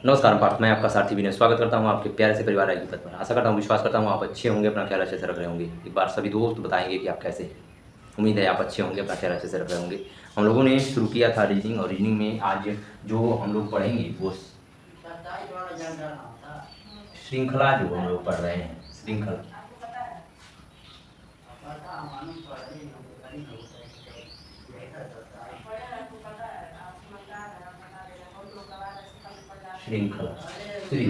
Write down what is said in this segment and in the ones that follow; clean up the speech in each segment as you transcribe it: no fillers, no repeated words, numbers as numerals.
नमस्कार पार्थ, मैं आपका साथी विनय स्वागत करता हूं आपके प्यारे से परिवार आईक्यू पद पर। आशा करता हूं, विश्वास करता हूं आप अच्छे होंगे, अपना ख्याल अच्छे से रख रहे होंगे। एक बार सभी दोस्त बताएंगे कि आप कैसे हैं। उम्मीद है आप अच्छे होंगे, अपना ख्याल अच्छे से रख रहे होंगे। हम लोगों ने शुरू किया था रीजनिंग, और रीजनिंग में आज जो हम लोग पढ़ेंगे वो श्रृंखला जो हम लोग पढ़ रहे हैं, श्रृंखला। श्रृंखला थ्री।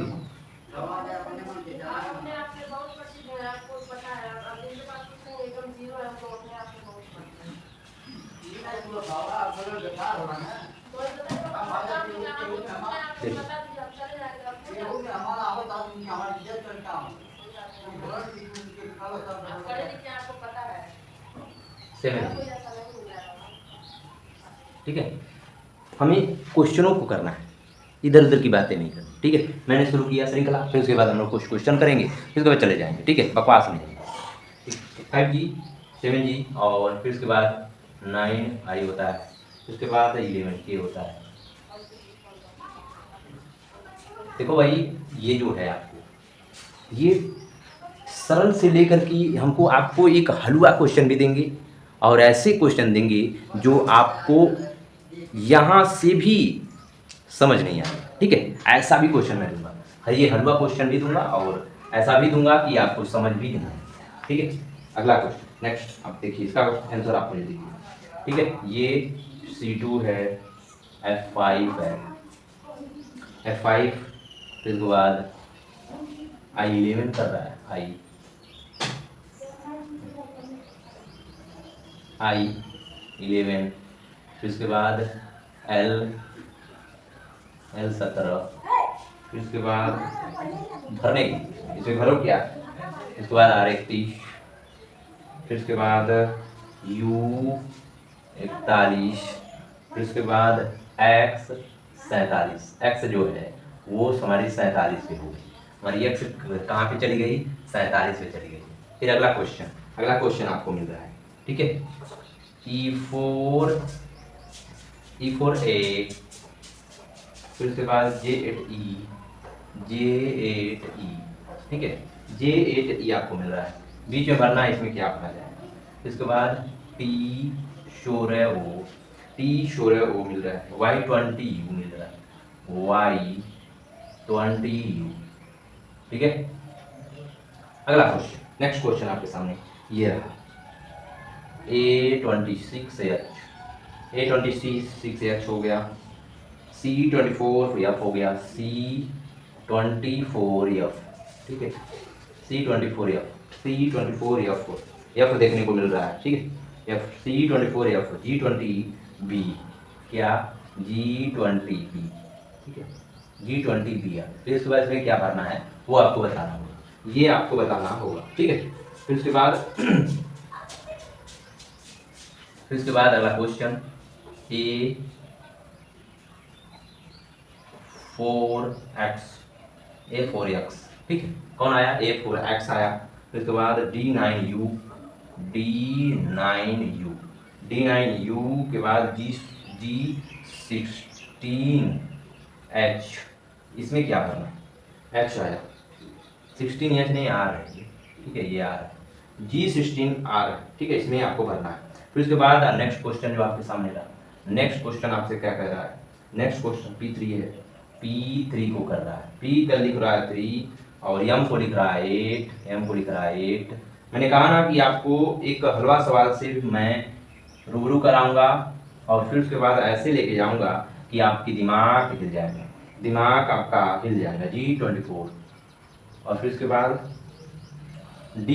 ठीक है, हमें क्वेश्चनों को करना है, इधर उधर की बातें नहीं करनी। ठीक है, मैंने शुरू किया श्रृंखला, फिर उसके बाद हम लोग कुछ क्वेश्चन करेंगे, फिर उसके बाद चले जाएंगे। ठीक है, बकवास नहीं। 5G 7G और फिर उसके बाद 9I होता है, उसके बाद 11K होता है। देखो भाई, ये जो है आपको, ये सरल से लेकर कि हमको आपको एक हलवा क्वेश्चन भी देंगे, और ऐसे क्वेश्चन देंगे जो आपको यहाँ से भी समझ नहीं आए। ठीक है, ऐसा भी क्वेश्चन मैं दूंगा, ये हलवा क्वेश्चन भी दूंगा और ऐसा भी दूंगा कि आपको समझ भी नहीं आए। ठीक है, अगला क्वेश्चन नेक्स्ट आप देखिए, इसका आंसर आप मुझे देखिए। ठीक है, ये C2 है, F5 है, F5 फिर उसके बाद I11 कर रहा है, I11 फिर उसके बाद L17 फिर उसके बाद भरने की, इसमें भरो क्या, इसके बाद R31 फिर उसके बाद U41 फिर उसके बाद X47। X जो है वो हमारी 47 पे होगी, हमारी X कहाँ पे चली गई, 47 पे चली गई। फिर अगला क्वेश्चन आपको मिल रहा है। ठीक है, E4A फिर उसके बाद J8E। ठीक है, J8E आपको मिल रहा है, बीच में भरना है, इसमें क्या भरा जाए। इसके बाद T-O मिल रहा है, Y20U मिल रहा है, Y20U। ठीक है, अगला क्वेश्चन, नेक्स्ट क्वेश्चन आपके सामने ये रहा, A26H हो गया, C24F हो गया, C24F। ठीक है, C24F F देखने को मिल रहा है। ठीक है, F C24F G20B क्या, G20B। ठीक है, G20B है। फिर इसके बाद इसमें क्या भरना है वो आपको बताना होगा, ये आपको बताना होगा। ठीक है, फिर उसके बाद अगला क्वेश्चन A4X। ठीक है, कौन आया, A4X आया। फिर उसके बाद D9U के बाद G16H, इसमें क्या भरना है, H आया, 16H नहीं R है। ठीक है, ये R है, G16R। ठीक है, इसमें आपको भरना है। फिर उसके बाद नेक्स्ट क्वेश्चन जो आपके सामने रहा, नेक्स्ट क्वेश्चन आपसे क्या कह रहा है, नेक्स्ट क्वेश्चन P3 है, P3 को कर रहा है, P का लिख रहा है 3 और M को लिख रहा है 8। मैंने कहा ना कि आपको एक हलवा सवाल से मैं रूबरू कराऊंगा, और फिर उसके बाद ऐसे लेके जाऊंगा कि आपकी दिमाग हिल जाएगा, दिमाग आपका हिल जाएगा। G24 और फिर उसके बाद D,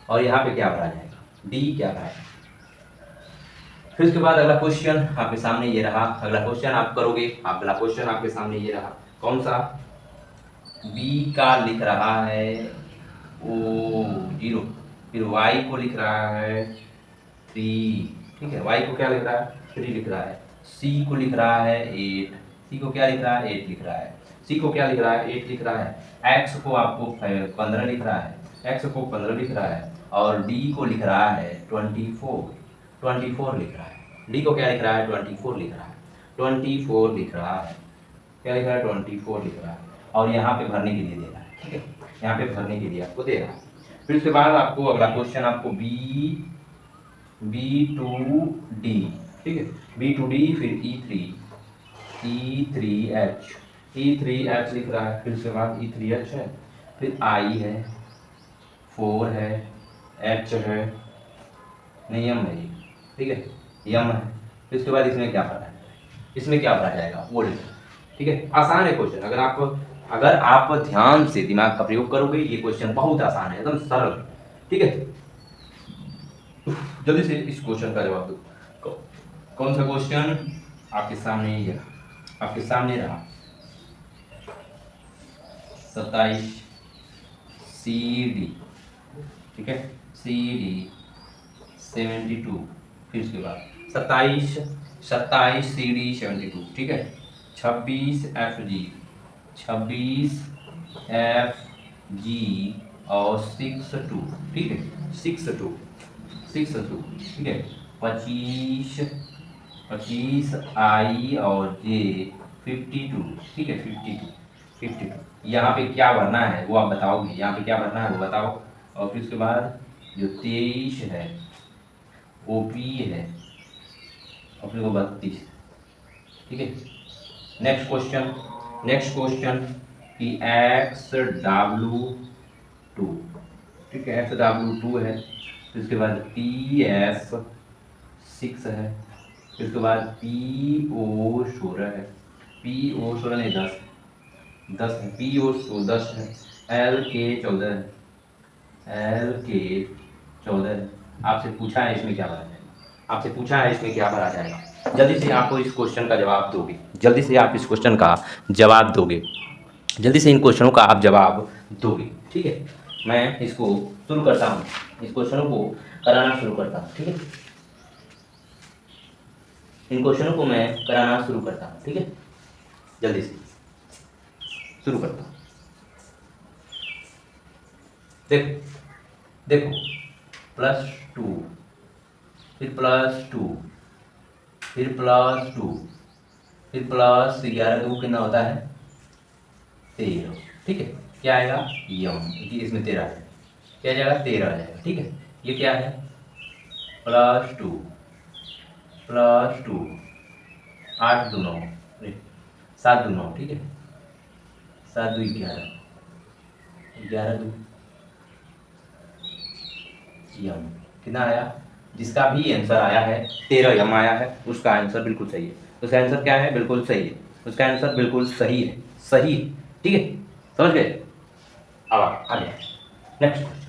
और यहाँ पे क्या भरा जाएगा, D क्या भरा जाएगा। फिर उसके बाद अगला क्वेश्चन आपके सामने ये रहा, अगला क्वेश्चन आप करोगे, अगला क्वेश्चन आपके सामने ये रहा, कौन सा, B का लिख रहा है O0, फिर Y को लिख रहा है 3। ठीक है, Y को क्या लिख रहा है, 3 लिख रहा है। C को लिख रहा है 8, C को क्या लिख रहा है, 8 लिख रहा है। C को क्या लिख रहा है, 8 लिख रहा है। X को आपको 15 लिख रहा है, X को 15 लिख रहा है, और D को लिख रहा है 24 लिख रहा है। D को क्या लिख रहा है, 24 लिख रहा है, 24 लिख रहा है। क्या लिख रहा है 24 लिख रहा है, और यहाँ पे भरने के लिए दे रहा है, ठीक है, यहाँ पे भरने के लिए आपको दे रहा है। फिर उसके बाद आपको अगला क्वेश्चन आपको B2D, ठीक है, B2D, फिर E3H लिख रहा है, फिर उसके बाद E3H है, फिर I है, 4 है, H है, नहीं यम है ये, ठीक है, यम है। फिर उसके बाद इसमें क्या भरा है, इसमें क्या भरा जाएगा वो लिखो, ठीक है। आसान है क्वेश्चन, अगर आप ध्यान से दिमाग का प्रयोग करोगे ये क्वेश्चन बहुत आसान है, एकदम सरल, ठीक है। जल्दी से इस क्वेश्चन का जवाब दो। कौन सा क्वेश्चन आपके सामने ये रहा, आपके सामने रहा 27 CD, ठीक है, CD 72, फिर उसके बाद 27 CD 72, ठीक है, 26 FG, 26 FG और 6 2, ठीक है, 6 2, ठीक है, 25 I और J 52, ठीक है, 52। यहाँ पे क्या भरना है वो आप बताओगे, यहाँ पे क्या भरना है वो बताओ। और फिर उसके बाद जो 23 है OP है, और फिर वो 32, ठीक है। नेक्स्ट क्वेश्चन कि XW2, ठीक है, XW2 है, फिर उसके बाद TF6 है, फिर उसके बाद PO16 है, PO16 नहीं 10 है, PO10 है, LK14 है, LK14 है। आपसे पूछा है इसमें क्या भरा जाएगा, आपसे पूछा है इसमें क्या भरा जाएगा। जल्दी से आपको इस क्वेश्चन का जवाब दोगे, जल्दी से आप इस क्वेश्चन का जवाब दोगे, जल्दी से इन क्वेश्चनों का आप जवाब दोगे, ठीक है। मैं इसको शुरू करता हूँ, इस क्वेश्चनों को कराना शुरू करता हूँ, ठीक है, इन क्वेश्चनों को मैं कराना शुरू करता हूँ, ठीक है, जल्दी से शुरू करता हूँ। देखो देखो +2, फिर +2, फिर +2, फिर +11 2 कितना होता है 13, ठीक है। क्या आएगा यम, इसमें 13 है, क्या जाएगा 13 आ जाएगा, ठीक है। ये क्या है +2, 8 2 9, 7 2 9, ठीक है, 7 2 11, 11 2 यम, कितना आया, जिसका भी आंसर आया है 13 यम आया है, उसका आंसर बिल्कुल सही है। उसका आंसर क्या है, बिल्कुल सही है, उसका आंसर बिल्कुल सही है, सही, ठीक है, समझ गए। अब आगे नेक्स्ट क्वेश्चन,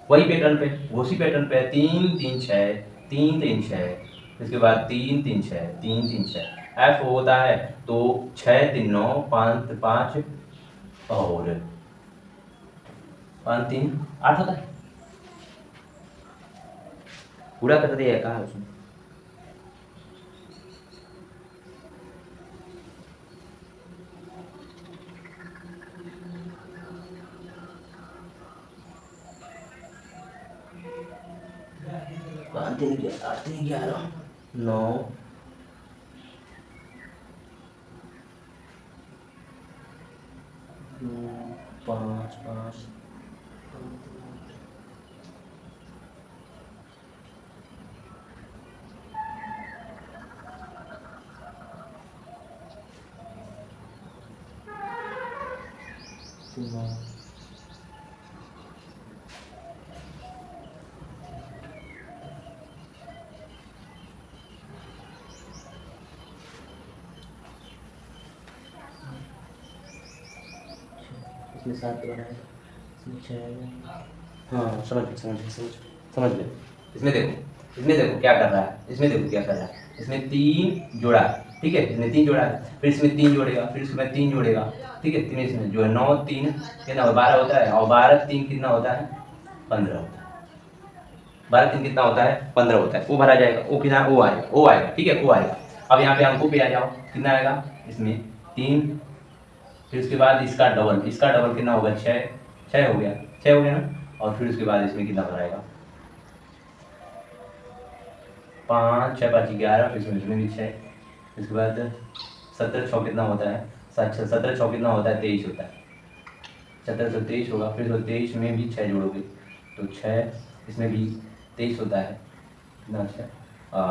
वही पैटर्न पे, उसी पैटर्न पे 3 3 6, 3 3 6, इसके बाद 3 3 6, 3 3 6, एफ होता है तो 6 3 9, 5 5 और 5 3 8 होता है, पूरा कर दिया कहा उसने। पाँच तीन 8 3 11 9, 5 5, इसमें 7 बनाए, इसमें 6, हाँ समझ गए। इसमें देखो क्या कर रहा है, इसमें देखो क्या कर रहा है, इसमें 3 जोड़ा है, ठीक है, इसमें 3 जोड़ा है, फिर इसमें 3 जोड़ेगा, फिर इसमें 3 जोड़ेगा, ठीक है, 3 इसमें जो है 9 3 कितना 12 होता है, और 12 3 कितना होता है 15 होता है, 12 3 कितना होता है 15 होता है, वो भरा जाएगा, वो कितना ओ आएगा, ठीक है, ओ आएगा। अब यहाँ पे अंकों पे आ जाओ, कितना आएगा इसमें 3, फिर उसके बाद इसका डबल कितना होगा 6, 6 हो गया, 6 हो गया ना, और फिर उसके बाद इसमें कितना भराएगा 5 6 5 11, फिर इसमें भी 6, इसके बाद 17 6 कितना होता है 17 छः कितना होता है, 23 होता है। 1723 होगा। फिर 23 में भी 6 जोड़ोगे तो 6, इसमें भी 23 होता है, कितना 6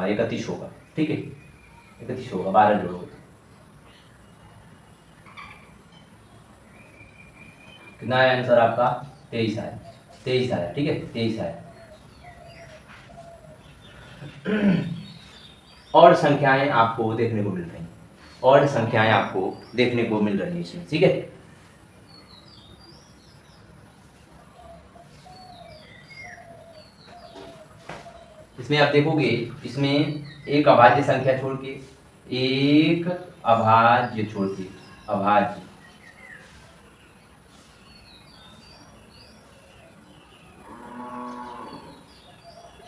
31 होगा। ठीक है, 31 होगा, 12 जोड़ोगे कितना आया आंसर आपका, 23 आया। 23 आया, ठीक है, 23 आया। और संख्याएं आपको देखने को मिल रही हैं, और संख्याएं आपको देखने को मिल रही हैं इसमें, ठीक है। इसमें आप देखोगे, इसमें एक अभाज्य संख्या छोड़ के, एक अभाज्य छोड़ के, अभाज्य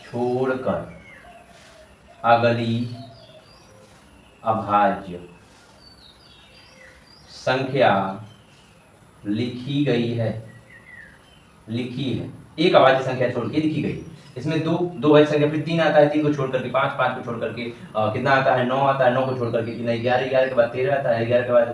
छोड़कर अगली अभाज्य संख्या लिखी गई है, लिखी है। एक अभाज्य संख्या छोड़ के लिखी गई। इसमें दो अभाज्य संख्या, फिर 3 आता है, 3 को छोड़ करके 5, 5 को छोड़ करके कितना आता है, 9 आता है, 9 को छोड़ करके कितना, 11, 11 के बाद 13 आता है, 11 के बाद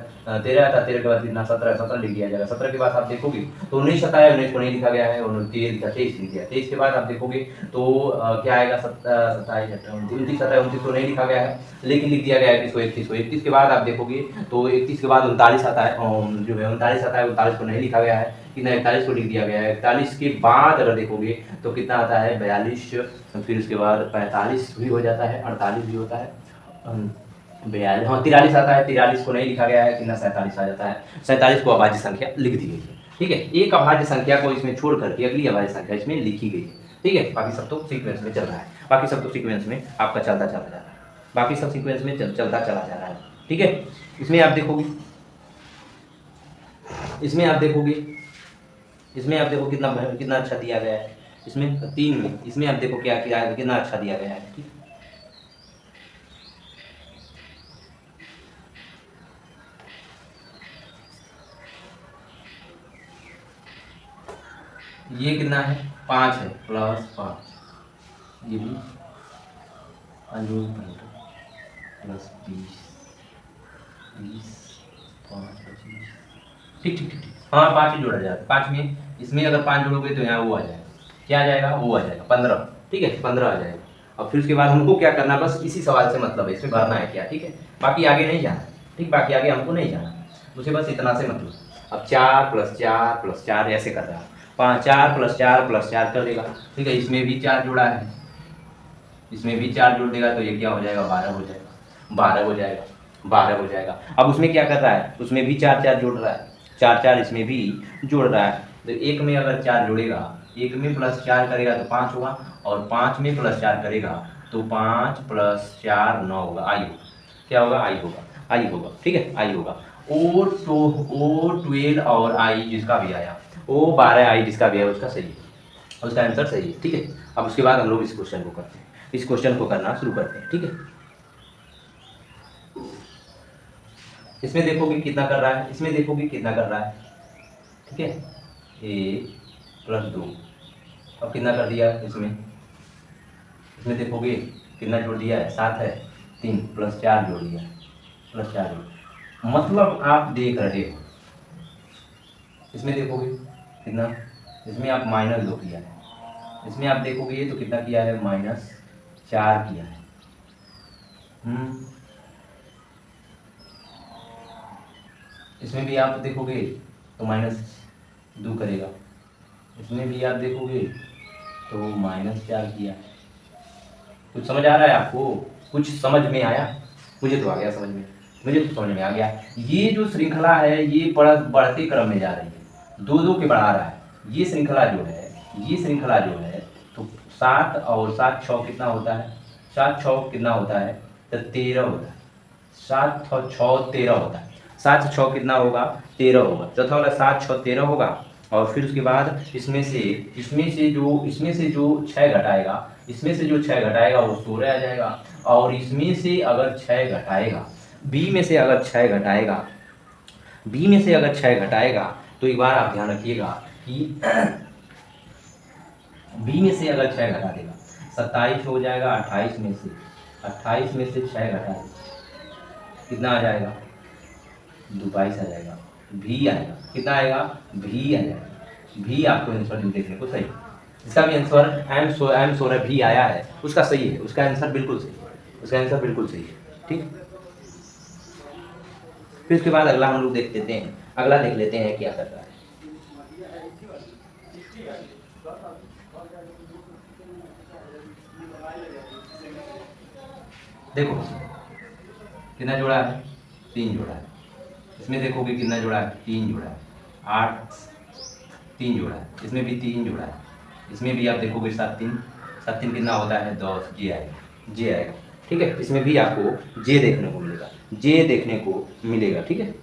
13 आता है, 13 के बाद कितना, 17, 17 लिख दिया जाएगा। 17 के बाद आप देखोगे तो 19 आता है, 19 को नहीं लिखा गया है, 23 लिख दिया। 23 के बाद आप देखोगे तो क्या आएगा, 27, 29, 29 को नहीं लिखा गया है, लेकिन लिख दिया गया है 31 को। 31 के बाद आप देखोगे तो 31 के बाद 39 आता है, जो है 39 आता है, 39 को नहीं लिखा गया है, कितना 41 को लिख दिया गया है। 41 के बाद अगर देखोगे तो कितना आता है, 42, फिर उसके बाद 45 भी हो जाता है, 48 भी होता है, 42, हाँ 43 आता है, 43 को नहीं लिखा गया है, कितना 47 आ जाता है। 47 को अभाज्य संख्या लिख दी गई है, ठीक है। एक अभाज्य संख्या को इसमें छोड़ करके अगली अभाज्य संख्या इसमें लिखी गई है, ठीक है। बाकी सब तो सीक्वेंस में चल रहा है, बाकी सब तो सीक्वेंस में आपका चलता चला जा रहा है, बाकी सब सीक्वेंस में चलता चला जा रहा है, ठीक है। इसमें आप देखोगे, इसमें आप देखोगे, इसमें आप देखो कितना कितना अच्छा दिया गया है। इसमें 3 में, इसमें आप देखो क्या किया है, कितना अच्छा दिया गया है, ठीक। ये कितना है, 5 है, +5, ये भी +20, 20, 5, 25, ठीक ठीक ठीक ठीक, हाँ 5 ही जोड़ा जाएगा। 5 में, इसमें अगर 5 जोड़ोगे तो यहाँ वो आ जाएगा, क्या आ जाएगा, वो आ जाएगा 15, ठीक है, 15 आ जाएगा। और फिर उसके बाद हमको क्या करना है, बस इसी सवाल से मतलब है, इसमें भरना है क्या, ठीक है। बाकी आगे नहीं जाना, ठीक, बाकी आगे हमको नहीं जाना, मुझे बस इतना से मतलब। अब 4 + 4 + 4 ऐसे कर रहा है, 4 + 4 + 4 कर देगा, ठीक है। इसमें भी 4 जोड़ा है, इसमें भी 4 जोड़ देगा तो ये क्या हो जाएगा, 12 हो जाएगा, 12 हो जाएगा, 12 हो जाएगा। अब उसमें क्या कर रहा है, उसमें भी 4 4 जोड़ रहा है, 4 4 इसमें भी जोड़ रहा है। तो एक में अगर 4 जोड़ेगा, एक में +4 करेगा तो 5 होगा, और 5 में +4 करेगा तो 5 + 4 9 होगा, आई होगा, क्या होगा, आई होगा, आई होगा, ठीक है, आई होगा। O12 और आई जिसका भी आया, O12 आई जिसका भी आया उसका सही है, उसका आंसर सही है, ठीक है। अब उसके बाद हम लोग इस क्वेश्चन को करते हैं, इस क्वेश्चन को करना शुरू करते हैं, ठीक है। इसमें देखोगे कितना कर रहा है, इसमें देखोगे कितना कर रहा है, ठीक है, 1 + 2, अब कितना कर दिया इसमें, इसमें देखोगे कितना जोड़ दिया है, 7 है, 3 + 4 जोड़ दिया, +4 जोड़, मतलब आप देख रहे हो। इसमें देखोगे कितना, इसमें आप -2 किया है, इसमें आप देखोगे तो कितना किया है, -4 किया है। इसमें भी आप देखोगे तो -2 करेगा, इसमें भी आप देखोगे तो -4 किया। कुछ समझ आ रहा है आपको, कुछ समझ में आया, मुझे तो आ गया समझ में, मुझे तो समझ में आ गया। ये जो श्रृंखला है ये बढ़ते क्रम में जा रही है, 2 2 के बढ़ा रहा है। ये श्रृंखला जो है, ये श्रृंखला जो है, तो 7 और 7 6 कितना होता है, 7 6 कितना होता है, तो 13 होता है, 7 और 6 13 होता है, 7 6 कितना होगा, 13 होगा, चौथा वाला 7 6 13 होगा। और फिर उसके बाद इसमें से जो 6 घटाएगा, इसमें से जो 6 घटाएगा वो 16 आ जाएगा। और इसमें से अगर 6 घटाएगा, बी में से अगर 6 घटाएगा, बी में से अगर 6 घटाएगा, तो एक बार आप ध्यान रखिएगा कि बी में से अगर 6 घटा देगा, 27 हो जाएगा, 28 में से 6 घटा देगा, कितना आ जाएगा, 2 बाईस आ जाएगा, भी आएगा, कितना आएगा, भी आ जाएगा, भी आपको आंसर देखने को सही। इसका भी आंसर एम सोलह भी आया है, उसका सही है, उसका आंसर बिल्कुल सही है, उसका आंसर बिल्कुल सही है। ठीक, फिर उसके बाद अगला हम लोग देख लेते हैं, अगला देख लेते हैं क्या कर रहा है। देखो कितना जोड़ा है, 3 जोड़ा है। इसमें देखोगे कितना जोड़ा है, 3 जोड़ा है, 8 3 जोड़ा है, इसमें भी 3 जोड़ा है, इसमें भी आप देखोगे 7 3 7 3 कितना होता है, 10, जे आएगा, जे आएगा। ठीक है, इसमें भी आपको जे देखने को मिलेगा, जे देखने को मिलेगा। ठीक है,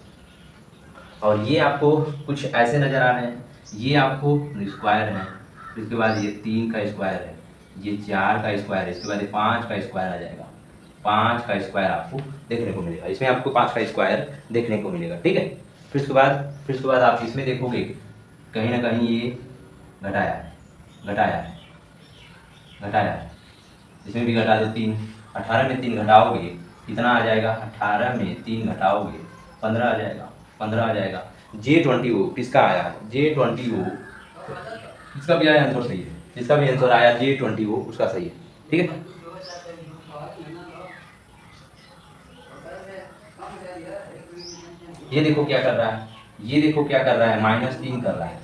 और ये आपको कुछ ऐसे नज़र आ रहे हैं, ये आपको स्क्वायर है, इसके बाद ये 3 का स्क्वायर है, ये 4 का स्क्वायर है, इसके बाद ये 5 का स्क्वायर आ जाएगा, 5 का स्क्वायर आपको देखने को मिलेगा, इसमें आपको 5 का स्क्वायर देखने को मिलेगा। ठीक है, फिर उसके बाद आप इसमें देखोगे कहीं ना कहीं ये घटाया है, घटाया है, घटाया है, इसमें भी घटा दो 3, 18 में 3 घटाओगे कितना आ जाएगा, 18 में 3 घटाओगे 15 आ जाएगा, 15 आ जाएगा। J20O किसका आया है, J20O इसका भी आया आंसर सही है, इसका भी आंसर आया J20O उसका सही है। ठीक है, ये देखो क्या कर रहा है, ये देखो क्या कर रहा है, -3 कर रहा है,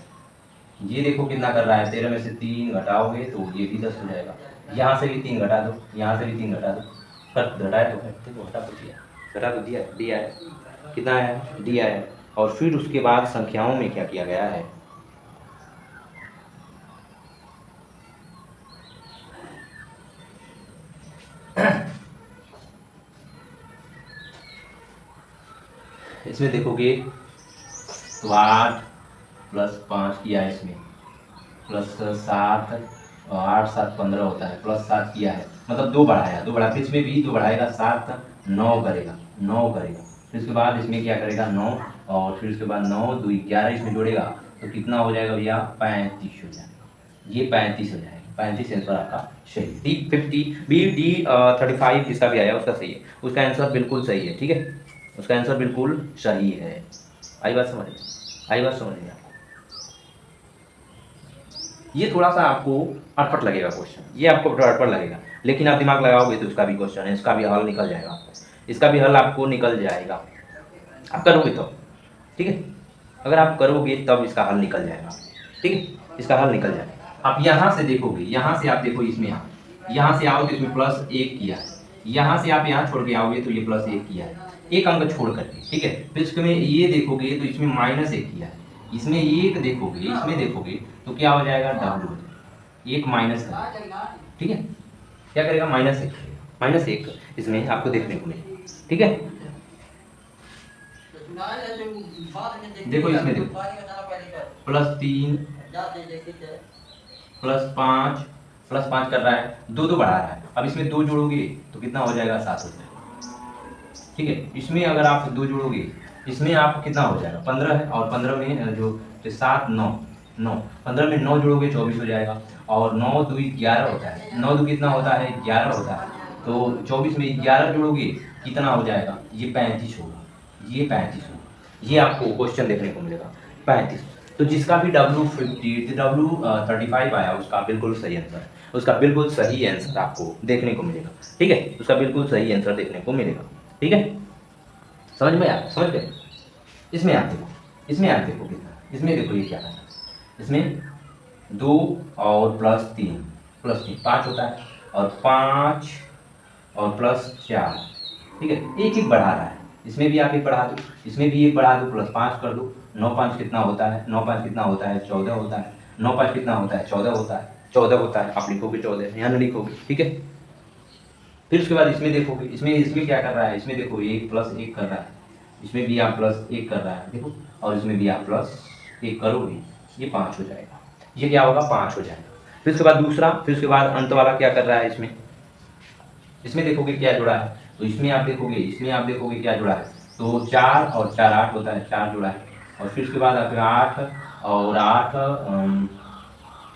ये देखो कितना कर रहा है, 13 में से 3 घटाओगे तो ये भी 10 हो जाएगा, यहाँ से भी 3 घटा दो, यहाँ से भी 3 घटा दो, घटाए तो है, देखो घटा तो दिया, घटा तो दिया, डी आया, कितना है, डी आया। और फिर उसके बाद संख्याओं में क्या किया गया है, इसमें देखोगे तो 8 + 5 किया है, इसमें +7 और 8 7 15 होता है, +7 किया है, मतलब 2 बढ़ाया, 2 बढ़ा, फिर इसमें भी 2 बढ़ाएगा, 7 9 करेगा, 9 करेगा, फिर उसके बाद इसमें क्या करेगा, 9, और फिर उसके बाद 9 2 11 इसमें जोड़ेगा तो कितना हो जाएगा भैया, 35 हो जाएगा, ये 35 हो जाएगा, 35 आंसर आपका सही। डी 50 बी डी 35 जिसका भी आया उसका सही है, उसका आंसर बिल्कुल सही है। ठीक है, उसका आंसर बिल्कुल सही है। आई बात समझ, आई बात समझ में आपको, ये थोड़ा सा आपको अटपट लगेगा क्वेश्चन, ये आपको अटपट लगेगा, लेकिन आप दिमाग लगाओगे तो उसका भी क्वेश्चन है, इसका भी हल निकल जाएगा आपको, इसका भी हल आपको निकल जाएगा, आप करोगे तो। ठीक है, अगर आप करोगे तब इसका हल निकल जाएगा। ठीक है, इसका हल निकल जाएगा। आप यहाँ से देखोगे, यहाँ से आप देखो, इसमें आप यहाँ से आओ तो इसमें +1 किया है, यहाँ से आप यहाँ छोड़ के आओगे तो ये +1 किया है, एक अंक छोड़ करके। ठीक है, फिर इसमें ये देखोगे तो इसमें -1 किया है, इसमें एक देखोगे, इसमें देखोगे तो क्या हो जाएगा, डब्ल्यू, एक माइनस करेगा। ठीक है, क्या करेगा, -1, -1 इसमें आपको देखने को मिलेगा। ठीक है, देखो इसमें देखो +3 +5 +5 कर रहा है, 2 2 बढ़ा रहा है, अब इसमें 2 जोड़ोगे तो कितना हो जाएगा, 7 हो जाएगा। ठीक है, इसमें अगर आप 2 जोड़ोगे, इसमें आप कितना हो जाएगा, 15 है, और 15 में जो 7 9 9 15 में 9 जोड़ोगे 24 हो जाएगा, और 9 2 11 होता है, 9 2 कितना होता है, 11 होता है, तो 24 में 11 जोड़ोगे कितना हो जाएगा, ये 35 होगा, ये 35 होगा, ये आपको क्वेश्चन देखने को मिलेगा 35। तो जिसका भी W50 W35 आया उसका बिल्कुल सही आंसर है, उसका बिल्कुल सही आंसर आपको देखने को मिलेगा। ठीक है, उसका बिल्कुल सही आंसर देखने को मिलेगा। ठीक है, समझ में आया, समझ गए। इसमें आप देखो, इसमें आप देखो कितना, इसमें देखो ये क्या है, इसमें 2 और +3 5 होता है, और 5 और +4। ठीक है, एक एक बढ़ा रहा है, इसमें भी आप एक बढ़ा दो, इसमें भी एक बढ़ा दो, +5 कर दो, 9 5 कितना होता है, 9 5 कितना होता है, 14 होता है, 9 5 कितना होता है, 14 होता है, 14 होता है, आप लिखोगे 14, यहाँ लिखोगे। ठीक है, फिर उसके बाद इसमें देखोगे, इसमें क्या कर रहा है, इसमें देखो 1 + 1 कर रहा है, इसमें भी आप +1 कर रहा है, देखो, और इसमें भी आप +1 करोगे, ये 5 हो जाएगा, ये क्या होगा, 5 हो जाएगा। फिर उसके बाद दूसरा, फिर उसके बाद अंत वाला क्या कर रहा है, इसमें देखोगे क्या जुड़ा है, तो इसमें आप देखोगे क्या जुड़ा है, तो 4 और 4 8 होता है, 4 जुड़ा है, और फिर उसके बाद आपका 8 और 8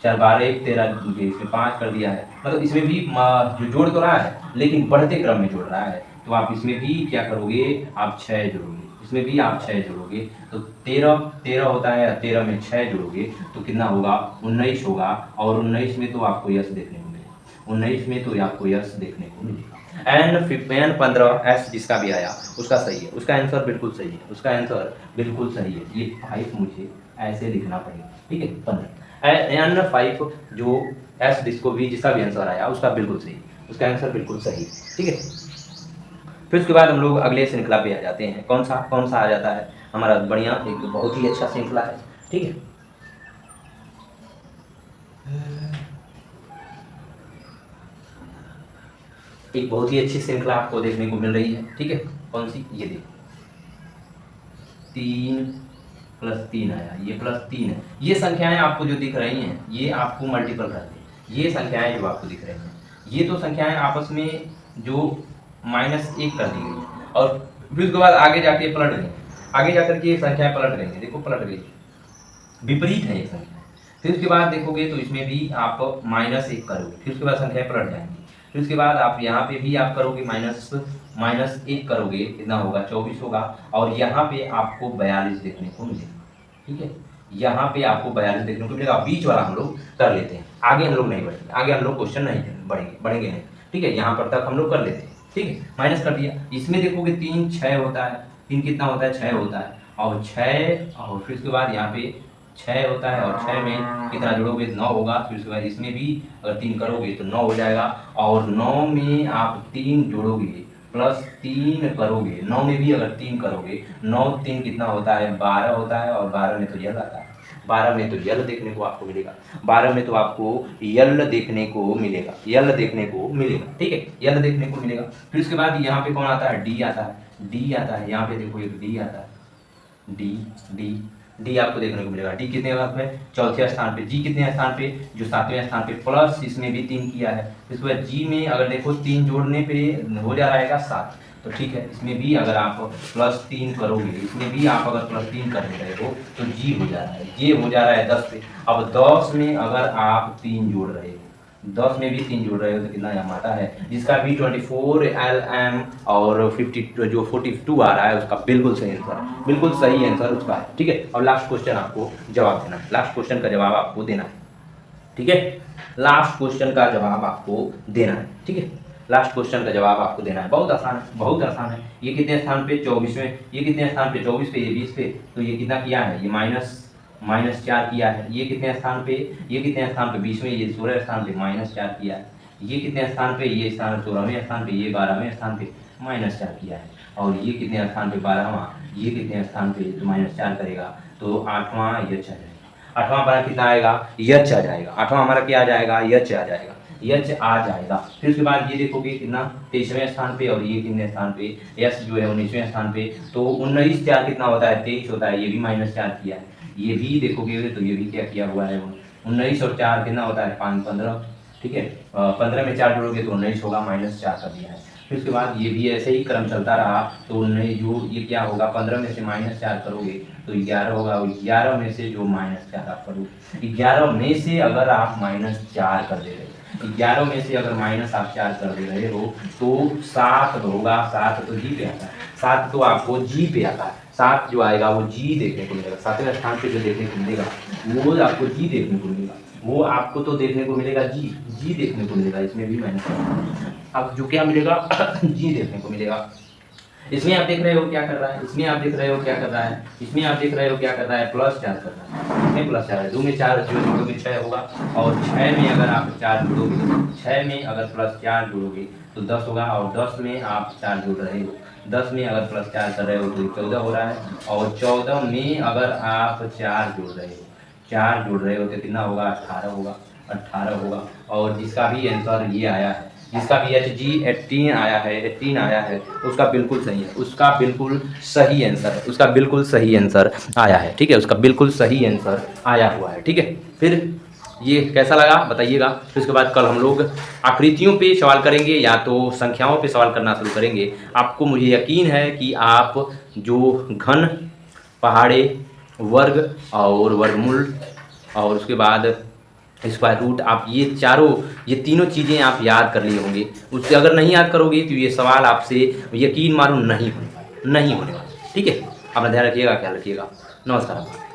4 12 1 13, इसमें 5 कर दिया है, मतलब इसमें भी जो जोड़ तो रहा है लेकिन बढ़ते क्रम में जोड़ रहा है, तो आप इसमें भी क्या करोगे, आप 6 जोड़ोगे, इसमें भी आप 6 जोड़ोगे तो 13 होता है, 13 में 6 जोड़ोगे तो कितना होगा, 19 होगा। और 19 में तो आपको यस देखने को मिलेगा, 19 में तो आपको यस देखने को मिलेगा। एंड 15 एस जिसका भी आया उसका सही है, उसका आंसर बिल्कुल सही है, उसका आंसर बिल्कुल सही है। ये 5 मुझे ऐसे लिखना पड़ेगा, ठीक है। 15 एंड 5 जो एस जिसको भी जिसका भी आंसर आया उसका बिल्कुल सही, उसका आंसर बिल्कुल सही, ठीक है। फिर उसके बाद हम लोग अगले श्रृंखला पे आ जाते हैं। कौन सा आ जाता है हमारा बढ़िया, एक बहुत ही अच्छा श्रृंखला है, ठीक है। एक बहुत ही अच्छी श्रृंखला आपको देखने को मिल रही है, ठीक है। कौन सी, ये देखो 3 + 3 आया, ये +3 है। ये संख्याएं आपको जो दिख रही हैं ये आपको मल्टीपल रहती हैं, ये संख्याएं जो आपको दिख रही हैं ये तो संख्याएं आपस में जो -1 कर दी गई है, और फिर उसके बाद आगे जाके पलट गई, आगे जाकर के ये संख्याएं पलट गई हैं, देखो पलट गई, विपरीत है ये संख्या। फिर उसके बाद देखोगे तो इसमें भी आप -1 करोगे, फिर उसके बाद संख्याएं पलट जाएंगी। फिर उसके बाद आप यहाँ पे भी आप करोगे -1 करोगे, कितना होगा, 24 होगा। और यहाँ पे आपको 42 देखने को मिलेगा, ठीक है। यहाँ पे आपको 42 देखने को मिलेगा। बीच वाला हम लोग कर लेते हैं, आगे हम लोग नहीं बढ़ेंगे, आगे हम लोग क्वेश्चन नहीं बढ़ेंगे नहीं, ठीक है। यहाँ पर तक हम लोग कर लेते हैं, ठीक है। माइनस कर दिया, इसमें देखोगे 3 6 होता है, 3 कितना होता है, 6 होता है। और 6 और फिर उसके बाद यहाँ पे 6 होता है, और 6 में कितना जोड़ोगे, 9 होगा। फिर उसके बाद इसमें भी अगर 3 करोगे तो 9 हो जाएगा। और 9 में आप 3 जोड़ोगे +3 करोगे, 9 में भी अगर 3 करोगे, 9 3 कितना होता है, 12 होता है। और 12 में तो यल आता है, 12 में तो यल देखने को आपको मिलेगा, 12 में तो आपको यल देखने को मिलेगा, यल देखने को मिलेगा, ठीक है, यल देखने को मिलेगा। फिर उसके बाद यहाँ पे कौन आता है, डी आता है, डी आता है। यहाँ पे देखो एक डी आता है, डी डी डी आपको देखने को मिलेगा। डी कितने स्थान पे, चौथे स्थान पे। जी कितने स्थान पे, जो 7वें स्थान पे, प्लस इसमें भी 3 किया है। इसके बाद जी में अगर देखो 3 जोड़ने पे हो जा रहेगा 7, तो ठीक है। इसमें भी अगर आप +3 करोगे, इसमें भी आप अगर +3 कर रहे हो तो जी हो जा रहा है, ये हो जा रहा है 10 पे। अब 10 में अगर आप 3 जोड़ रहे हो, 10 में भी 3 जोड़ रहे हो तो कितना यहाँ आता है, जिसका भी 24 LM और 50 जो 42 आ रहा है उसका बिल्कुल सही आंसर, बिल्कुल सही आंसर उसका है, ठीक है। और लास्ट क्वेश्चन आपको जवाब देना है, लास्ट क्वेश्चन का जवाब आपको देना है, ठीक है। लास्ट क्वेश्चन का जवाब आपको देना है, ठीक है। लास्ट क्वेश्चन का जवाब आपको देना है, बहुत आसान है, बहुत आसान है। ये कितने स्थान पे, 24वें, ये कितने स्थान पे, 24 पे, ये 20 पे, तो ये कितना किया है, ये -4 किया है। ये कितने स्थान पे, ये कितने स्थान पे, 20वें, ये 16 स्थान पे -4 किया है। ये कितने स्थान पे, ये स्थान 16वें स्थान पे, ये 12वें स्थान पे -4 किया है। और ये कितने स्थान पे, 12वां, ये कितने स्थान पे तो -4 करेगा तो 8वां यच आ जाएगा। 8वां हमारा कितना आएगा, यच आ जाएगा। 8वां हमारा क्या आ जाएगा, यच आ जाएगा, यच आ जाएगा। फिर उसके बाद ये देखोगे कितना, 23वें स्थान पे, और ये कितने स्थान पे, यस जो है 19वें स्थान पे। तो 19 4 कितना होता है, 23 होता है। ये भी -4 किया है, ये भी देखोगे तो ये भी क्या किया हुआ है, 19 और 4 कितना होता है, 15, ठीक है। 15 में 4 जोड़ोगे तो 19 होगा, -4 कर दिया है। फिर उसके बाद ये भी ऐसे ही क्रम चलता रहा तो 19 जो ये क्या होगा, 15 में से -4 करोगे तो 11 होगा। 11 में से जो -4 आप करोगे, 11 में से अगर आप -4 कर दे रहे हो, 11 में से अगर -4 कर दे रहे हो तो 7 होगा। 7 तो जी पे आता है, 7 तो आपको जी पे आता है। 7 जो आएगा वो जी देखने को मिलेगा, 7वें स्थान पे जो देखने को मिलेगा वो आपको जी देखने को मिलेगा, वो आपको तो देखने को मिलेगा जी देखने को मिलेगा। इसमें भी मैंने अब जो क्या मिलेगा जी देखने को मिलेगा। इसमें आप देख रहे हो क्या कर रहा है, इसमें आप देख रहे हो क्या कर रहा है, इसमें आप देख रहे हो क्या कर रहा है, +4 कर रहा है। इसमें +4 है, 2 में 4 जोड़ोगे 6 होगा। और 6 में अगर आप 4 जोड़ोगे, 6 में अगर +4 जोड़ोगे तो 10 होगा। और 10 में आप 4 जोड़ रहे हो, 10 में अगर +4 कर रहे हो तो 14 हो रहा है। और 14 में अगर आप 4 जोड़ रहे हो, 4 जोड़ रहे हो तो कितना होगा, 18 होगा, 18 होगा। और जिसका भी आंसर ये आया है, जिसका भी HG 18 आया है, 18 आया है, उसका बिल्कुल सही है, उसका बिल्कुल सही आंसर है, उसका बिल्कुल सही आंसर आया है, ठीक है, उसका बिल्कुल सही आंसर आया हुआ है, ठीक है। फिर ये कैसा लगा बताइएगा। फिर उसके बाद कल हम लोग आकृतियों पे सवाल करेंगे या तो संख्याओं पे सवाल करना शुरू करेंगे। आपको मुझे यकीन है कि आप जो घन, पहाड़े, वर्ग और वर्गमूल और उसके बाद स्क्वायर रूट, आप ये तीनों चीज़ें आप याद कर लिए होंगे। उससे अगर नहीं याद करोगे तो ये सवाल आपसे यकीन मानो नहीं होने वाला, ठीक है। अपना ध्यान रखिएगा, ख्याल रखिएगा। नमस्कार।